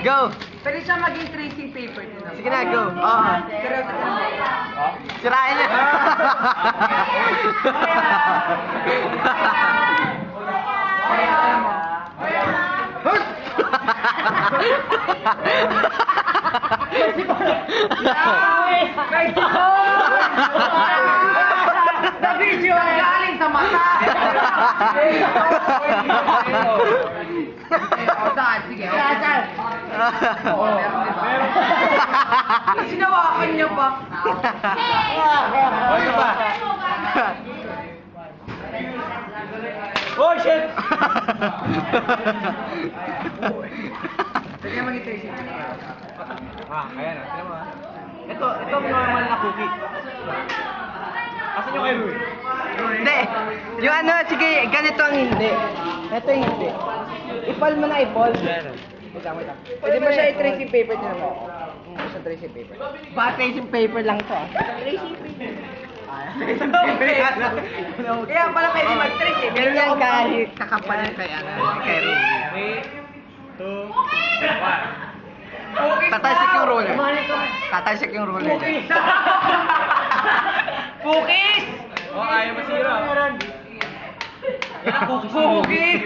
Go! Pwede siya maging tracing paper din. Sige na, go. Oo. Sirain niya. Sa video ay galing sa mata. Saan? Sige. Saan? Sinawakan niya pa. Ano ba? Oh, shit! Pwede maging tracing. Ayan na. Tignan mo ah. Ito ang normal na cookie. Asan yung kay Rui? Hindi. Yung ano, sige, ganito ang hindi. Ito yung hindi. Ipal mo na ipal. Wait lang. Pwede ba siya i-tracing paper din naman? Hindi siya tracing paper. Ba, tracing paper lang to ah. Tracing paper. Kaya pala pwede mag-trace eh. Ganun yan kahit kakapalan kay ano, kay Ruby. 3, 2, 1. Tatalsik yung roller. Tatalsik yung roller. Pukis! Oh, ayaw masira. Pukis!